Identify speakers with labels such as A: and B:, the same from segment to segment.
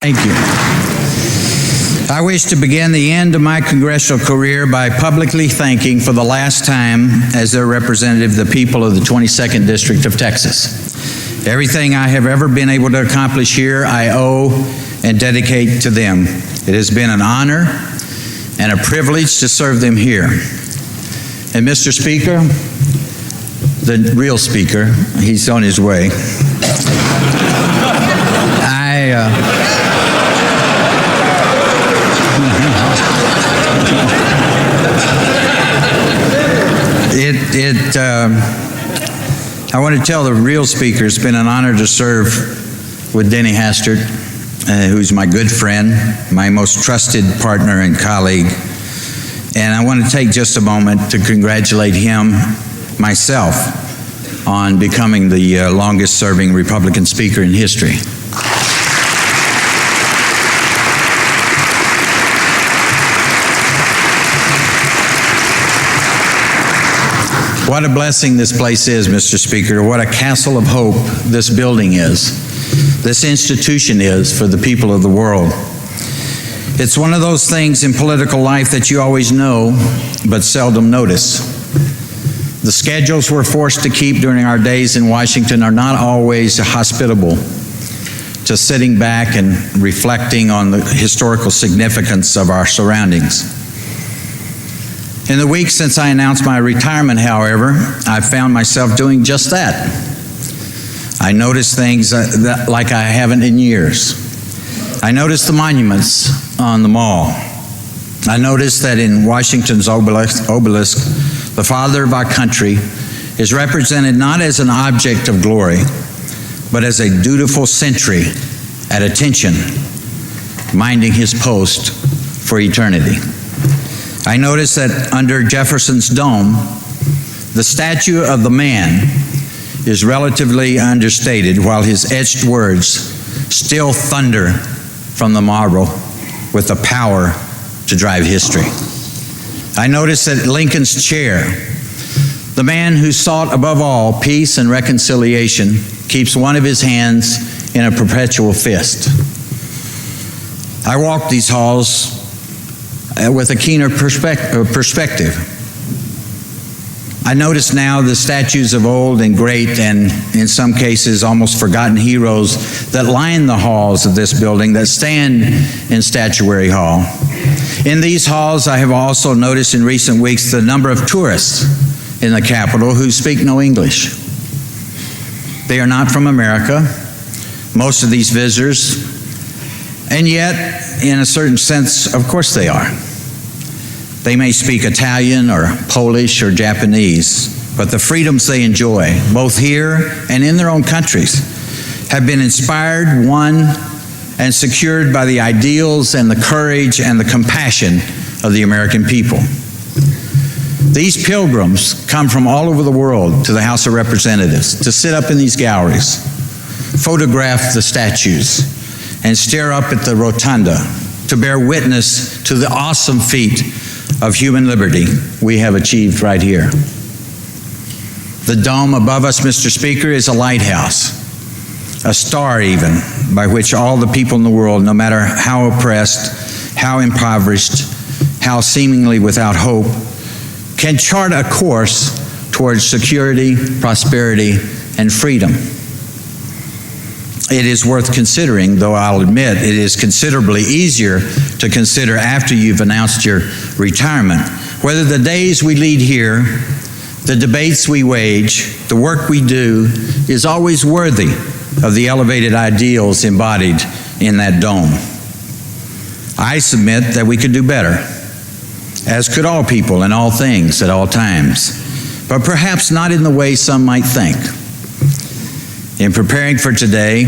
A: Thank you. I wish to begin the end of my congressional career by publicly thanking for the last time as their representative the people of the 22nd District of Texas. Everything I have ever been able to accomplish here, I owe and dedicate to them. It has been an honor and a privilege to serve them here. And Mr. Speaker, the real speaker, he's on his way. I want to tell the real speaker it's been an honor to serve with Denny Hastert, who's my good friend, my most trusted partner and colleague. And I want to take just a moment to congratulate him, myself, on becoming the longest serving Republican speaker in history. What a blessing this place is, Mr. Speaker. What a castle of hope this building is, this institution is for the people of the world. It's one of those things in political life that you always know, but seldom notice. The schedules we're forced to keep during our days in Washington are not always hospitable to sitting back and reflecting on the historical significance of our surroundings. In the weeks since I announced my retirement, however, I found myself doing just that. I noticed things that like I haven't in years. I noticed the monuments on the mall. I noticed that in Washington's obelisk, the father of our country is represented not as an object of glory, but as a dutiful sentry at attention, minding his post for eternity. I noticed that under Jefferson's dome, the statue of the man is relatively understated, while his etched words still thunder from the marble with the power to drive history. I noticed that Lincoln's chair, the man who sought above all peace and reconciliation, keeps one of his hands in a perpetual fist. I walked these halls with a keener perspective. I notice now the statues of old and great, and in some cases almost forgotten heroes that line the halls of this building, that stand in Statuary Hall. In these halls, I have also noticed in recent weeks the number of tourists in the Capitol who speak no English. They are not from America, most of these visitors, and yet, in a certain sense, of course they are. They may speak Italian or Polish or Japanese, but the freedoms they enjoy, both here and in their own countries, have been inspired, won, and secured by the ideals and the courage and the compassion of the American people. These pilgrims come from all over the world to the House of Representatives to sit up in these galleries, photograph the statues, and stare up at the rotunda to bear witness to the awesome feat of human liberty we have achieved right here. The dome above us, Mr. Speaker, is a lighthouse, a star even, by which all the people in the world, no matter how oppressed, how impoverished, how seemingly without hope, can chart a course towards security, prosperity, and freedom. It is worth considering, though I'll admit it is considerably easier to consider after you've announced your retirement, whether the days we lead here, the debates we wage, the work we do is always worthy of the elevated ideals embodied in that dome. I submit that we could do better, as could all people in all things at all times, but perhaps not in the way some might think. In preparing for today,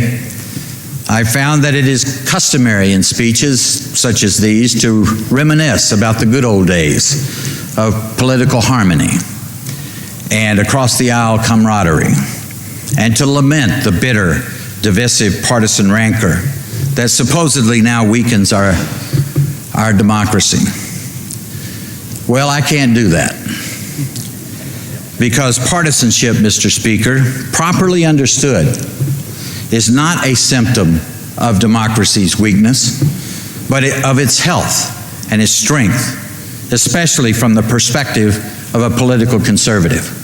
A: I found that it is customary in speeches such as these to reminisce about the good old days of political harmony and across the aisle camaraderie, and to lament the bitter, divisive partisan rancor that supposedly now weakens our democracy. Well, I can't do that. Because partisanship, Mr. Speaker, properly understood, is not a symptom of democracy's weakness, but of its health and its strength, especially from the perspective of a political conservative.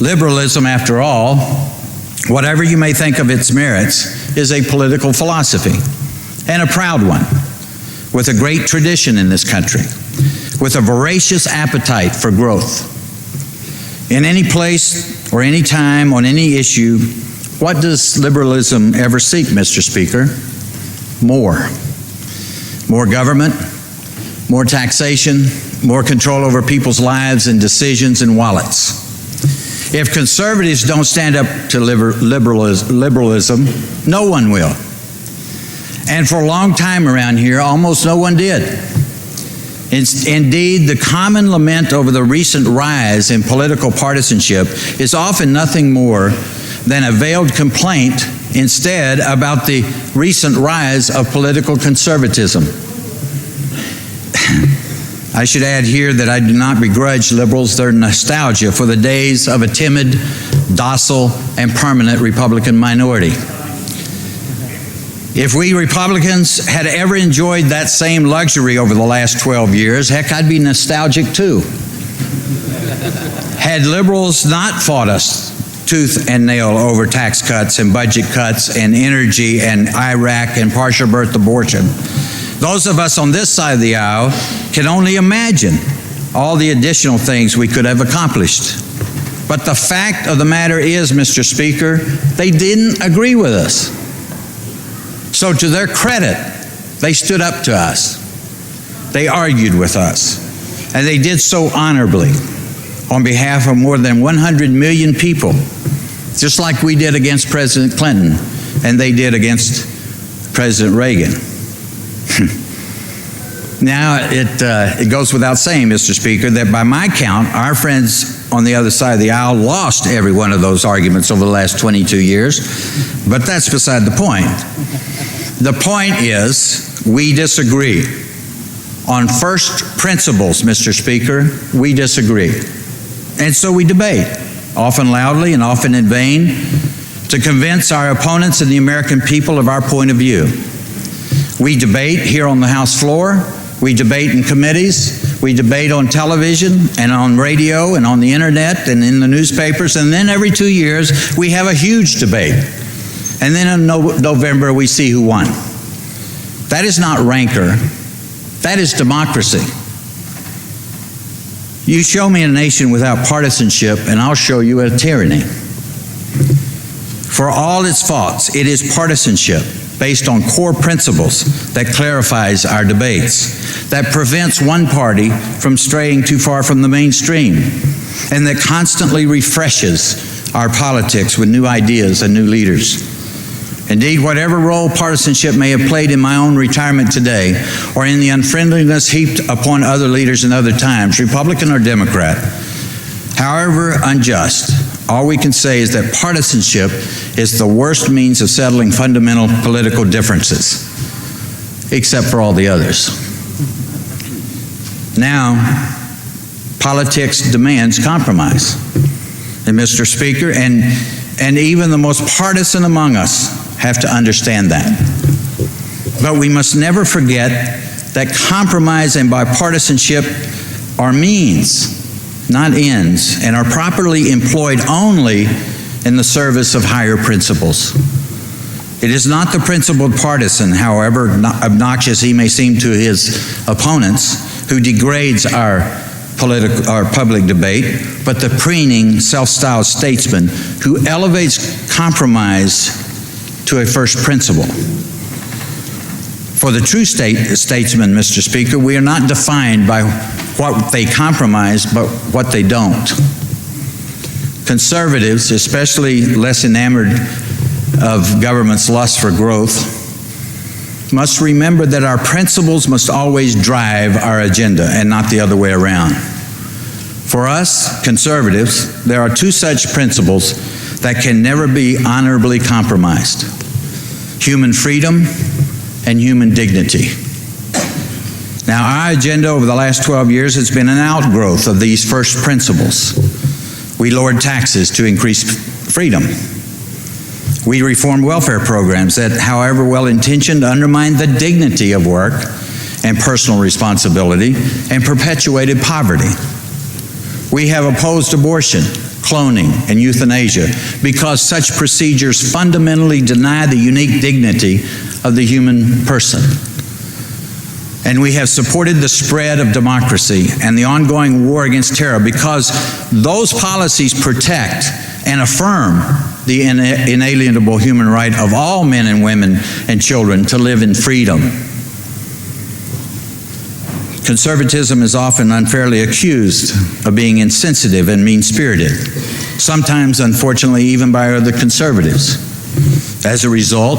A: Liberalism, after all, whatever you may think of its merits, is a political philosophy, and a proud one, with a great tradition in this country, with a voracious appetite for growth. In any place or any time on any issue, what does liberalism ever seek, Mr. Speaker? More. More government, more taxation, more control over people's lives and decisions and wallets. If conservatives don't stand up to liberalism, no one will. And for a long time around here, almost no one did. Indeed, the common lament over the recent rise in political partisanship is often nothing more than a veiled complaint instead about the recent rise of political conservatism. I should add here that I do not begrudge liberals their nostalgia for the days of a timid, docile, and permanent Republican minority. If we Republicans had ever enjoyed that same luxury over the last 12 years, heck, I'd be nostalgic too. Had liberals not fought us tooth and nail over tax cuts and budget cuts and energy and Iraq and partial birth abortion, those of us on this side of the aisle can only imagine all the additional things we could have accomplished. But the fact of the matter is, Mr. Speaker, they didn't agree with us. So to their credit, they stood up to us. They argued with us, and they did so honorably on behalf of more than 100 million people, just like we did against President Clinton and they did against President Reagan. Now, it goes without saying, Mr. Speaker, that by my count, our friends on the other side of the aisle lost every one of those arguments over the last 22 years, but that's beside the point. The point is, we disagree. On first principles, Mr. Speaker, we disagree. And so we debate, often loudly and often in vain, to convince our opponents and the American people of our point of view. We debate here on the House floor, we debate in committees, we debate on television and on radio and on the internet and in the newspapers, and then every 2 years we have a huge debate. And then in November we see who won. That is not rancor, that is democracy. You show me a nation without partisanship and I'll show you a tyranny. For all its faults, it is partisanship based on core principles that clarifies our debates, that prevents one party from straying too far from the mainstream, and that constantly refreshes our politics with new ideas and new leaders. Indeed, whatever role partisanship may have played in my own retirement today, or in the unfriendliness heaped upon other leaders in other times, Republican or Democrat, however unjust, all we can say is that partisanship is the worst means of settling fundamental political differences, except for all the others. Now, politics demands compromise. And Mr. Speaker, and even the most partisan among us have to understand that. But we must never forget that compromise and bipartisanship are means, not ends, and are properly employed only in the service of higher principles. It is not the principled partisan, however obnoxious he may seem to his opponents, who degrades our public debate, but the preening, self-styled statesman who elevates compromise to a first principle. For the true statesman, Mr. Speaker, we are not defined by what they compromise, but what they don't. Conservatives, especially less enamored of government's lust for growth, must remember that our principles must always drive our agenda and not the other way around. For us, conservatives, there are two such principles that can never be honorably compromised: human freedom and human dignity. Now, our agenda over the last 12 years has been an outgrowth of these first principles. We lowered taxes to increase freedom. We reformed welfare programs that, however well-intentioned, undermined the dignity of work and personal responsibility and perpetuated poverty. We have opposed abortion, cloning, and euthanasia because such procedures fundamentally deny the unique dignity of the human person. And we have supported the spread of democracy and the ongoing war against terror because those policies protect and affirm the inalienable human right of all men and women and children to live in freedom. Conservatism is often unfairly accused of being insensitive and mean-spirited, sometimes, unfortunately, even by other conservatives. As a result,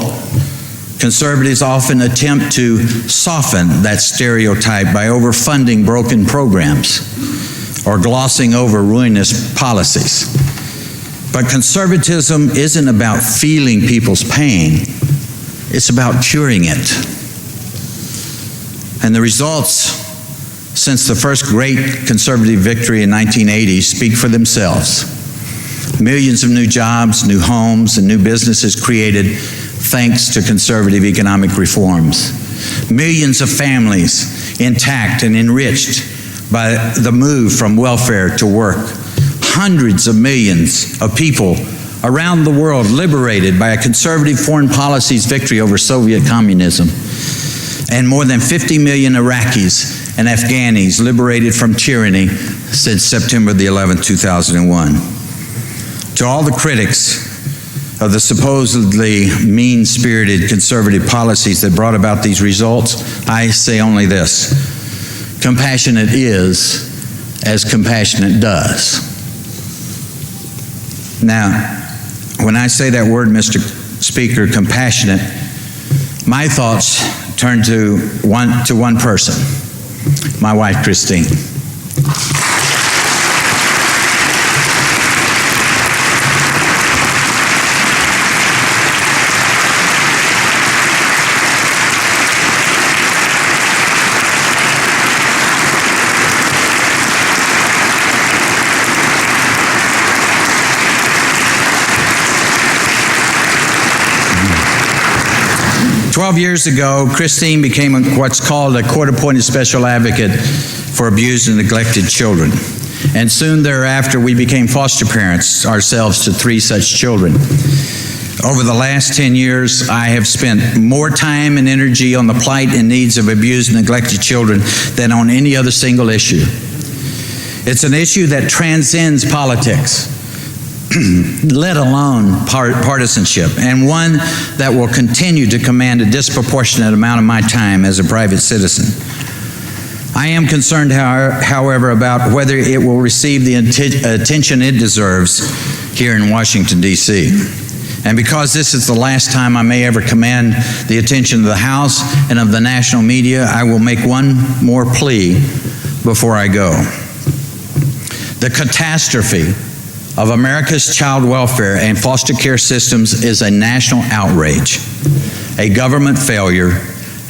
A: conservatives often attempt to soften that stereotype by overfunding broken programs or glossing over ruinous policies. But conservatism isn't about feeling people's pain, it's about curing it. And the results since the first great conservative victory in 1980 speak for themselves. Millions of new jobs, new homes, and new businesses created thanks to conservative economic reforms. Millions of families intact and enriched by the move from welfare to work. Hundreds of millions of people around the world liberated by a conservative foreign policy's victory over Soviet communism. And more than 50 million Iraqis and Afghanis liberated from tyranny since September the 11th, 2001. To all the critics of the supposedly mean-spirited conservative policies that brought about these results, I say only this: compassionate is as compassionate does. Now, when I say that word, Mr. Speaker, compassionate, my thoughts turn to one person, my wife, Christine. 12 years ago, Christine became what's called a court-appointed special advocate for abused and neglected children. And soon thereafter, we became foster parents ourselves to 3 such children. Over the last 10 years, I have spent more time and energy on the plight and needs of abused and neglected children than on any other single issue. It's an issue that transcends politics, let alone partisanship, and one that will continue to command a disproportionate amount of my time as a private citizen. I am concerned, however, about whether it will receive the attention it deserves here in Washington, D.C. And because this is the last time I may ever command the attention of the House and of the national media, I will make one more plea before I go. The catastrophe of America's child welfare and foster care systems is a national outrage, a government failure,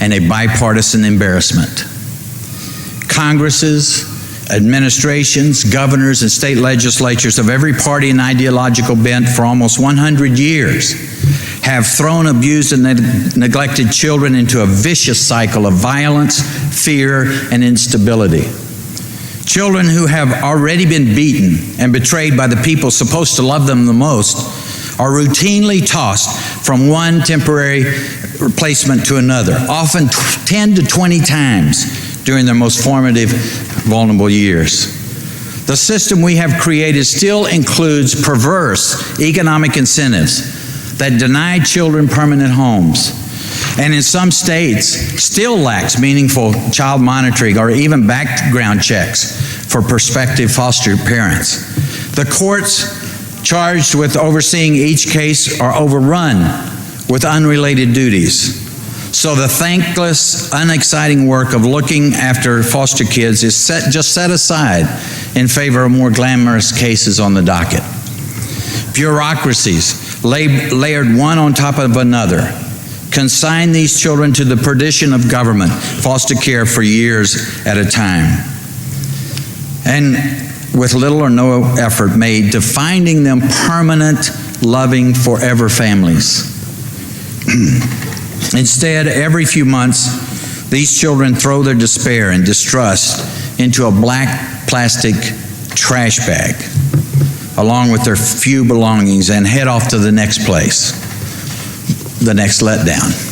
A: and a bipartisan embarrassment. Congresses, administrations, governors, and state legislatures of every party and ideological bent for almost 100 years have thrown abused and neglected children into a vicious cycle of violence, fear, and instability. Children who have already been beaten and betrayed by the people supposed to love them the most are routinely tossed from one temporary placement to another, often 10 to 20 times during their most formative, vulnerable years. The system we have created still includes perverse economic incentives that deny children permanent homes, and in some states still lacks meaningful child monitoring or even background checks for prospective foster parents. The courts charged with overseeing each case are overrun with unrelated duties. So the thankless, unexciting work of looking after foster kids is just set aside in favor of more glamorous cases on the docket. Bureaucracies layered one on top of another consign these children to the perdition of government foster care for years at a time, and with little or no effort made to finding them permanent loving, forever families. Instead, every few months, these children throw their despair and distrust into a black plastic trash bag, along with their few belongings, and head off to the next place, the next letdown.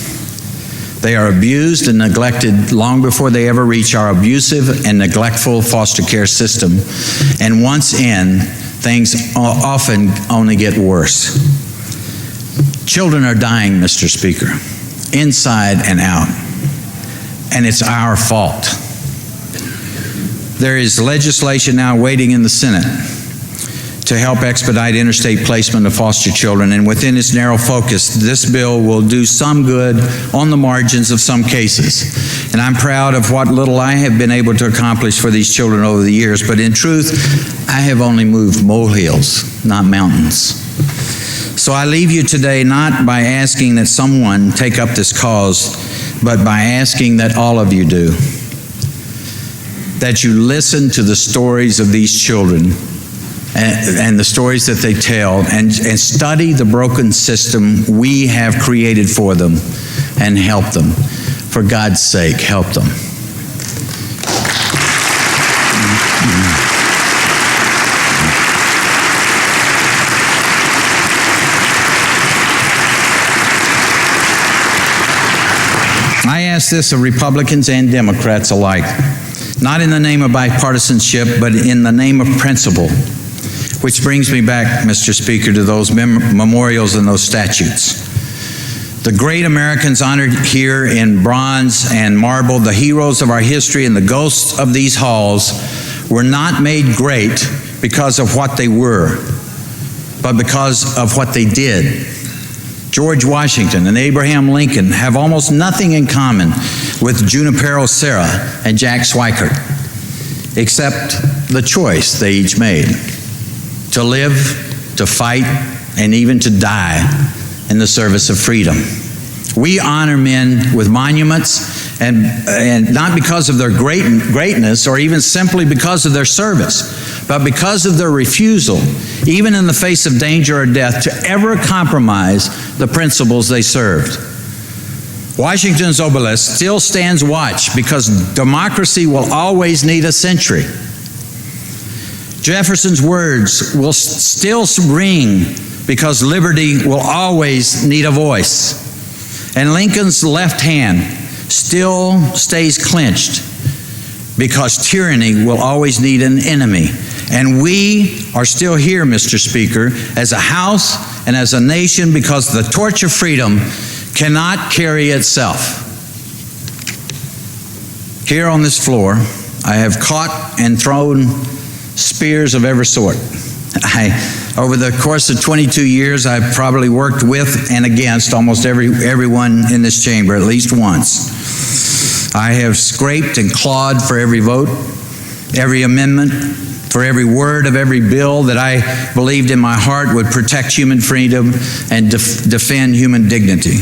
A: They are abused and neglected long before they ever reach our abusive and neglectful foster care system. And once in, things often only get worse. Children are dying, Mr. Speaker, inside and out. And it's our fault. There is legislation now waiting in the Senate to help expedite interstate placement of foster children, and within its narrow focus, this bill will do some good on the margins of some cases. And I'm proud of what little I have been able to accomplish for these children over the years, but in truth, I have only moved molehills, not mountains. So I leave you today not by asking that someone take up this cause, but by asking that all of you do. That you listen to the stories of these children and the stories that they tell, and study the broken system we have created for them, and help them. For God's sake, help them. I ask this of Republicans and Democrats alike, not in the name of bipartisanship, but in the name of principle. Which brings me back, Mr. Speaker, to those memorials and those statues. The great Americans honored here in bronze and marble, the heroes of our history and the ghosts of these halls, were not made great because of what they were, but because of what they did. George Washington and Abraham Lincoln have almost nothing in common with Junipero Serra and Jack Swikert, except the choice they each made: to live, to fight, and even to die in the service of freedom. We honor men with monuments, and not because of their greatness or even simply because of their service, but because of their refusal, even in the face of danger or death, to ever compromise the principles they served. Washington's obelisk still stands watch because democracy will always need a sentry. Jefferson's words will still ring because liberty will always need a voice. And Lincoln's left hand still stays clenched because tyranny will always need an enemy. And we are still here, Mr. Speaker, as a House and as a nation, because the torch of freedom cannot carry itself. Here on this floor, I have caught and thrown spears of every sort. Over the course of 22 years, I've probably worked with and against almost everyone in this chamber at least once. I have scraped and clawed for every vote, every amendment, for every word of every bill that I believed in my heart would protect human freedom and defend human dignity.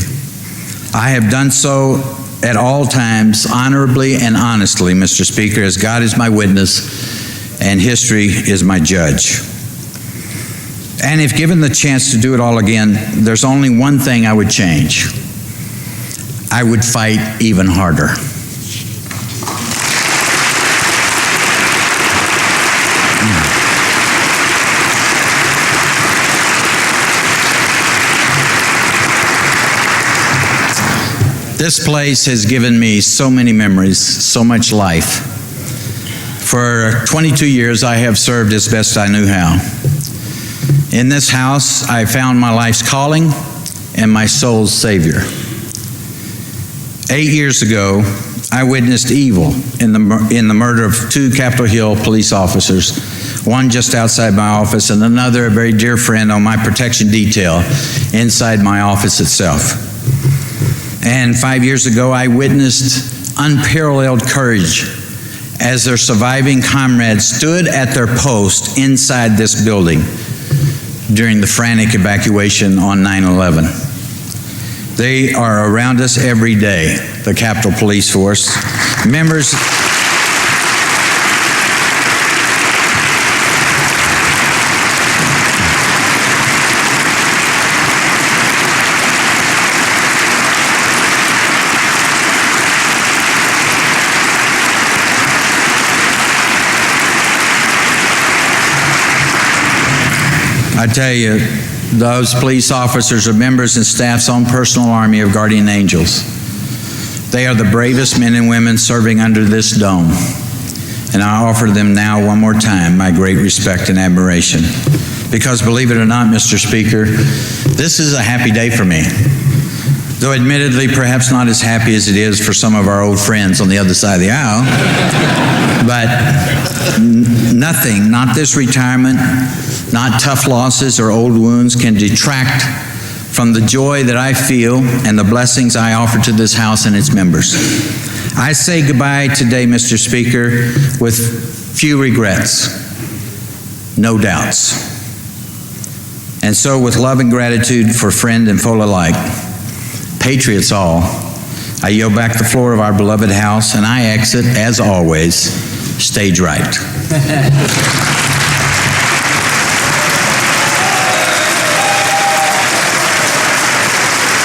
A: I have done so at all times, honorably and honestly, Mr. Speaker, as God is my witness and history is my judge. And if given the chance to do it all again, there's only one thing I would change. I would fight even harder. This place has given me so many memories, so much life. For 22 years, I have served as best I knew how. In this house, I found my life's calling and my soul's Savior. 8 years ago, I witnessed evil in the murder of 2 Capitol Hill police officers, one just outside my office and another, a very dear friend, on my protection detail inside my office itself. And 5 years ago, I witnessed unparalleled courage as their surviving comrades stood at their post inside this building during the frantic evacuation on 9/11. They are around us every day, the Capitol Police Force, members I tell you, those police officers are members and staff's own personal army of guardian angels. They are the bravest men and women serving under this dome. And I offer them now one more time my great respect and admiration. Because believe it or not, Mr. Speaker, this is a happy day for me. Though admittedly perhaps not as happy as it is for some of our old friends on the other side of the aisle. But nothing, not this retirement, not tough losses or old wounds, can detract from the joy that I feel and the blessings I offer to this House and its members. I say goodbye today, Mr. Speaker, with few regrets, no doubts. And so with love and gratitude for friend and foe alike, patriots all, I yield back the floor of our beloved House, and I exit, as always, stage right.